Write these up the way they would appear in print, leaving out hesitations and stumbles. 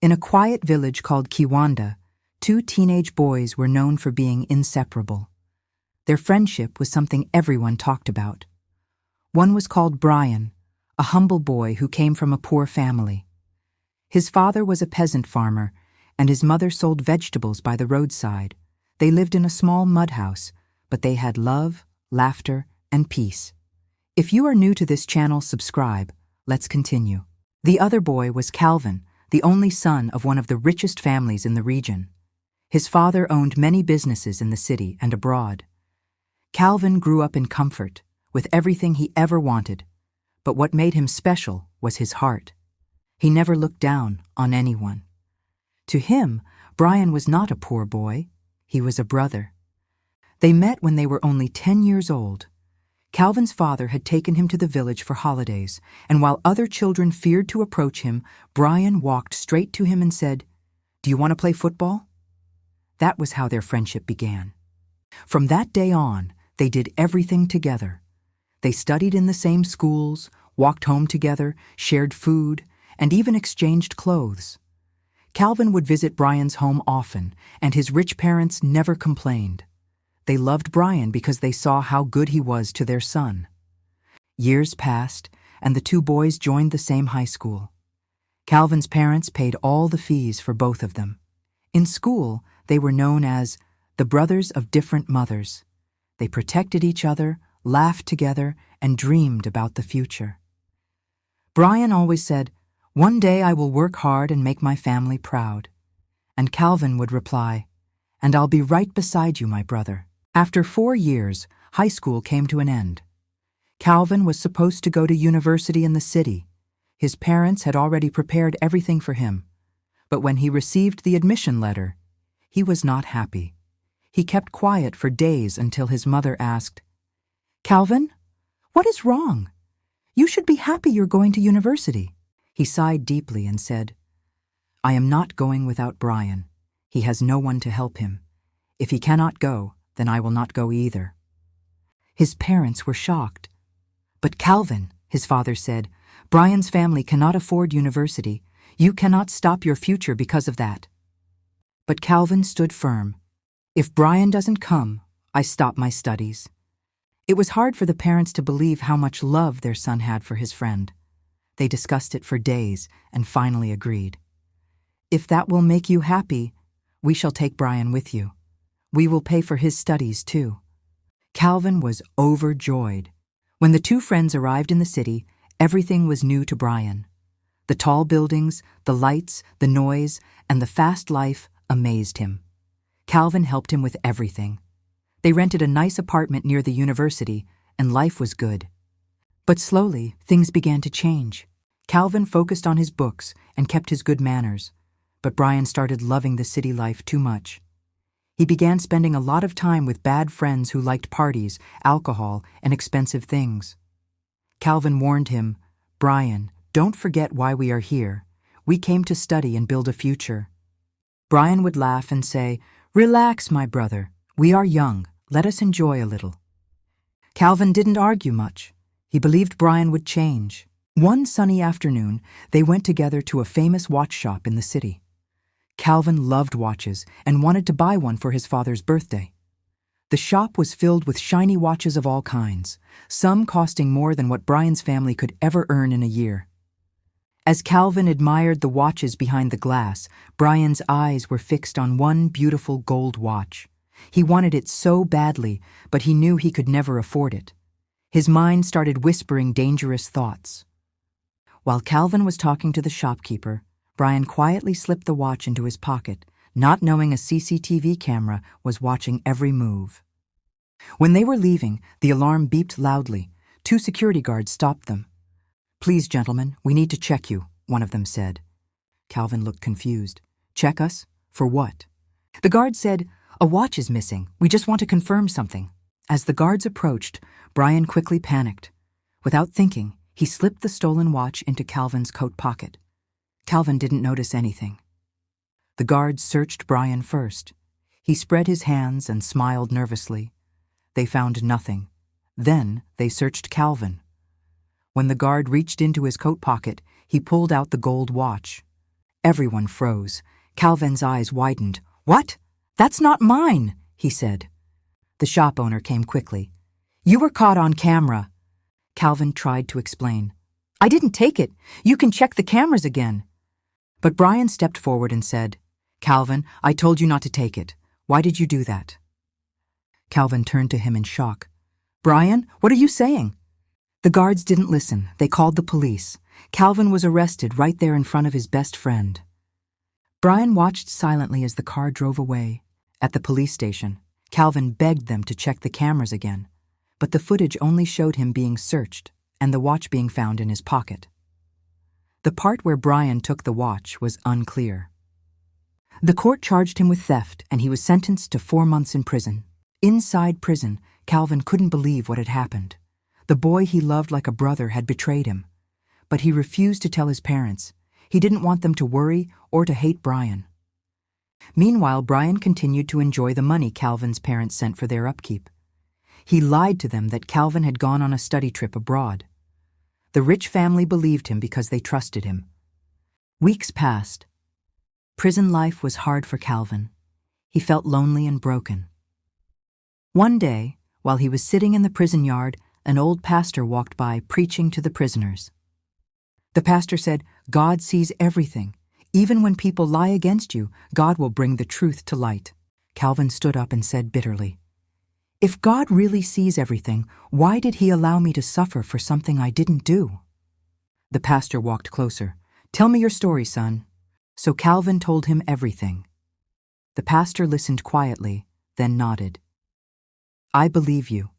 In a quiet village called Kiwanda, two teenage boys were known for being inseparable. Their friendship was something everyone talked about. One was called Brian, a humble boy who came from a poor family. His father was a peasant farmer, and his mother sold vegetables by the roadside. They lived in a small mud house, but they had love, laughter, and peace. If you are new to this channel, subscribe. Let's continue. The other boy was Calvin, the only son of one of the richest families in the region. His father owned many businesses in the city and abroad. Calvin grew up in comfort, with everything he ever wanted, but what made him special was his heart. He never looked down on anyone. To him, Brian was not a poor boy, he was a brother. They met when they were only 10 years old. Calvin's father had taken him to the village for holidays, and while other children feared to approach him, Brian walked straight to him and said, "Do you want to play football?" That was how their friendship began. From that day on, they did everything together. They studied in the same schools, walked home together, shared food, and even exchanged clothes. Calvin would visit Brian's home often, and his rich parents never complained. They loved Brian because they saw how good he was to their son. Years passed, and the two boys joined the same high school. Calvin's parents paid all the fees for both of them. In school, they were known as the brothers of different mothers. They protected each other, laughed together, and dreamed about the future. Brian always said, "One day I will work hard and make my family proud." And Calvin would reply, "And I'll be right beside you, my brother." After 4 years, high school came to an end. Calvin was supposed to go to university in the city. His parents had already prepared everything for him. But when he received the admission letter, he was not happy. He kept quiet for days until his mother asked, "Calvin, what is wrong? You should be happy you're going to university." He sighed deeply and said, "I am not going without Brian. He has no one to help him. If he cannot go, then I will not go either." His parents were shocked. "But Calvin," his father said, "Brian's family cannot afford university. You cannot stop your future because of that." But Calvin stood firm. "If Brian doesn't come, I stop my studies." It was hard for the parents to believe how much love their son had for his friend. They discussed it for days and finally agreed. "If that will make you happy, we shall take Brian with you. We will pay for his studies too." Calvin was overjoyed. When the two friends arrived in the city, everything was new to Brian. The tall buildings, the lights, the noise, and the fast life amazed him. Calvin helped him with everything. They rented a nice apartment near the university, and life was good. But slowly, things began to change. Calvin focused on his books and kept his good manners, but Brian started loving the city life too much. He began spending a lot of time with bad friends who liked parties, alcohol, and expensive things. Calvin warned him, "Brian, don't forget why we are here. We came to study and build a future." Brian would laugh and say, "Relax, my brother. We are young. Let us enjoy a little." Calvin didn't argue much. He believed Brian would change. One sunny afternoon, they went together to a famous watch shop in the city. Calvin loved watches and wanted to buy one for his father's birthday. The shop was filled with shiny watches of all kinds, some costing more than what Brian's family could ever earn in a year. As Calvin admired the watches behind the glass, Brian's eyes were fixed on one beautiful gold watch. He wanted it so badly, but he knew he could never afford it. His mind started whispering dangerous thoughts. While Calvin was talking to the shopkeeper, Brian quietly slipped the watch into his pocket, not knowing a CCTV camera was watching every move. When they were leaving, the alarm beeped loudly. 2 security guards stopped them. "Please, gentlemen, we need to check you," one of them said. Calvin looked confused. "Check us? For what?" The guard said, "A watch is missing. We just want to confirm something." As the guards approached, Brian quickly panicked. Without thinking, he slipped the stolen watch into Calvin's coat pocket. Calvin didn't notice anything. The guards searched Brian first. He spread his hands and smiled nervously. They found nothing. Then they searched Calvin. When the guard reached into his coat pocket, he pulled out the gold watch. Everyone froze. Calvin's eyes widened. "What? That's not mine," he said. The shop owner came quickly. "You were caught on camera." Calvin tried to explain. "I didn't take it. You can check the cameras again." But Brian stepped forward and said, "Calvin, I told you not to take it. Why did you do that?" Calvin turned to him in shock. "Brian, what are you saying?" The guards didn't listen. They called the police. Calvin was arrested right there in front of his best friend. Brian watched silently as the car drove away. At the police station, Calvin begged them to check the cameras again, but the footage only showed him being searched and the watch being found in his pocket. The part where Brian took the watch was unclear. The court charged him with theft, and he was sentenced to 4 months in prison. Inside prison, Calvin couldn't believe what had happened. The boy he loved like a brother had betrayed him. But he refused to tell his parents. He didn't want them to worry or to hate Brian. Meanwhile, Brian continued to enjoy the money Calvin's parents sent for their upkeep. He lied to them that Calvin had gone on a study trip abroad. The rich family believed him because they trusted him. Weeks passed. Prison life was hard for Calvin. He felt lonely and broken. One day, while he was sitting in the prison yard, an old pastor walked by preaching to the prisoners. The pastor said, "God sees everything. Even when people lie against you, God will bring the truth to light." Calvin stood up and said bitterly, "If God really sees everything, why did he allow me to suffer for something I didn't do?" The pastor walked closer. "Tell me your story, son." So Calvin told him everything. The pastor listened quietly, then nodded. "I believe you.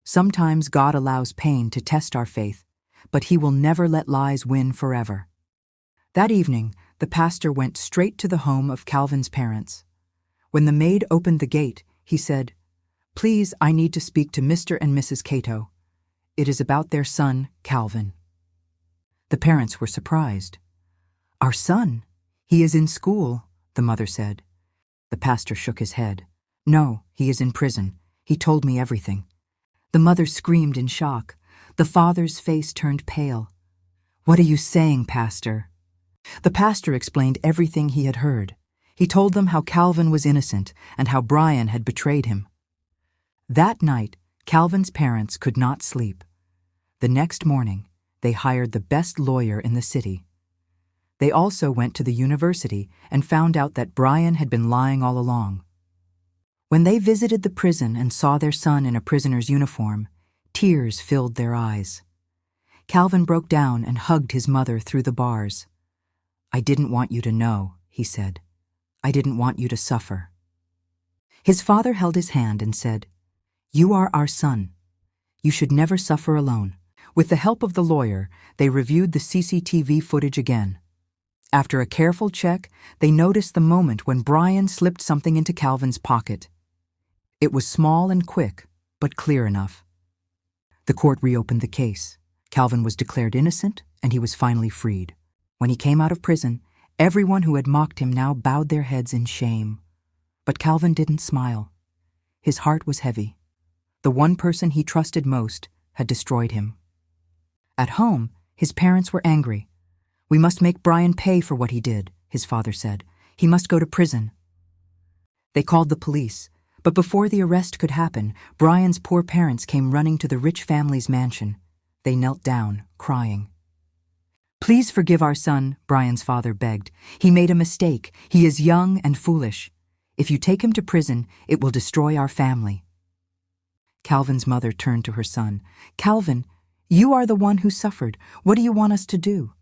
Sometimes God allows pain to test our faith, but he will never let lies win forever." That evening, the pastor went straight to the home of Calvin's parents. When the maid opened the gate, he said, "Please, I need to speak to Mr. and Mrs. Cato. It is about their son, Calvin." The parents were surprised. "Our son? He is in school," the mother said. The pastor shook his head. "No, he is in prison. He told me everything." The mother screamed in shock. The father's face turned pale. "What are you saying, Pastor?" The pastor explained everything he had heard. He told them how Calvin was innocent and how Brian had betrayed him. That night, Calvin's parents could not sleep. The next morning, they hired the best lawyer in the city. They also went to the university and found out that Brian had been lying all along. When they visited the prison and saw their son in a prisoner's uniform, tears filled their eyes. Calvin broke down and hugged his mother through the bars. "I didn't want you to know," he said. "I didn't want you to suffer." His father held his hand and said, "You are our son. You should never suffer alone." With the help of the lawyer, they reviewed the CCTV footage again. After a careful check, they noticed the moment when Brian slipped something into Calvin's pocket. It was small and quick, but clear enough. The court reopened the case. Calvin was declared innocent, and he was finally freed. When he came out of prison, everyone who had mocked him now bowed their heads in shame. But Calvin didn't smile. His heart was heavy. The one person he trusted most had destroyed him. At home, his parents were angry. "We must make Brian pay for what he did," his father said. "He must go to prison." They called the police, but before the arrest could happen, Brian's poor parents came running to the rich family's mansion. They knelt down, crying. "Please forgive our son," Brian's father begged. "He made a mistake. He is young and foolish. If you take him to prison, it will destroy our family." Calvin's mother turned to her son. "Calvin, you are the one who suffered. What do you want us to do?"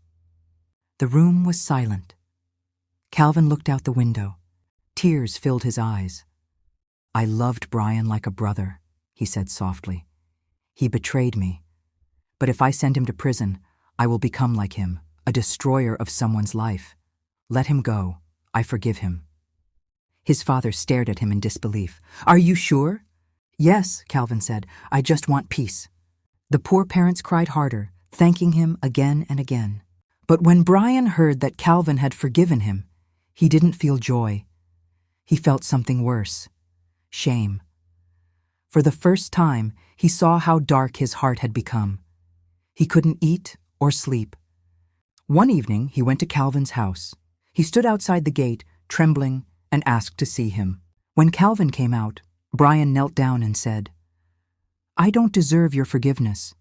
The room was silent. Calvin looked out the window. Tears filled his eyes. "I loved Brian like a brother," he said softly. "He betrayed me. But if I send him to prison, I will become like him, a destroyer of someone's life. Let him go. I forgive him." His father stared at him in disbelief. "Are you sure?" "Yes," Calvin said. "I just want peace." The poor parents cried harder, thanking him again and again. But when Brian heard that Calvin had forgiven him, he didn't feel joy. He felt something worse: shame. For the first time, he saw how dark his heart had become. He couldn't eat or sleep. One evening, he went to Calvin's house. He stood outside the gate, trembling, and asked to see him. When Calvin came out, Brian knelt down and said, "I don't deserve your forgiveness.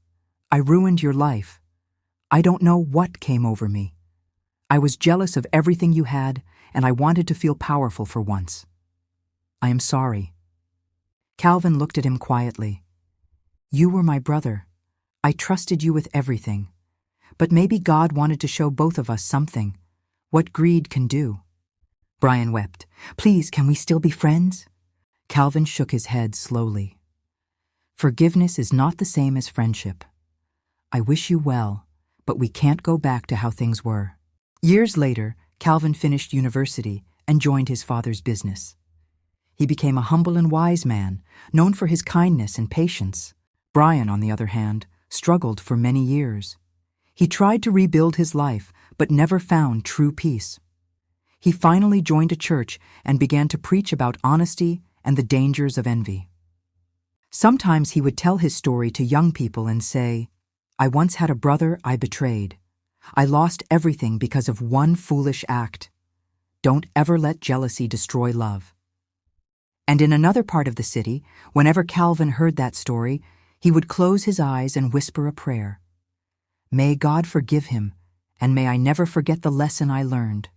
I ruined your life. I don't know what came over me. I was jealous of everything you had, and I wanted to feel powerful for once. I am sorry." Calvin looked at him quietly. "You were my brother. I trusted you with everything. But maybe God wanted to show both of us something, what greed can do." Brian wept. "Please, can we still be friends?" Calvin shook his head slowly. "Forgiveness is not the same as friendship. I wish you well, but we can't go back to how things were." Years later, Calvin finished university and joined his father's business. He became a humble and wise man, known for his kindness and patience. Brian, on the other hand, struggled for many years. He tried to rebuild his life, but never found true peace. He finally joined a church and began to preach about honesty and the dangers of envy. Sometimes he would tell his story to young people and say, "I once had a brother I betrayed. I lost everything because of one foolish act. Don't ever let jealousy destroy love." And in another part of the city, whenever Calvin heard that story, he would close his eyes and whisper a prayer. "May God forgive him, and may I never forget the lesson I learned."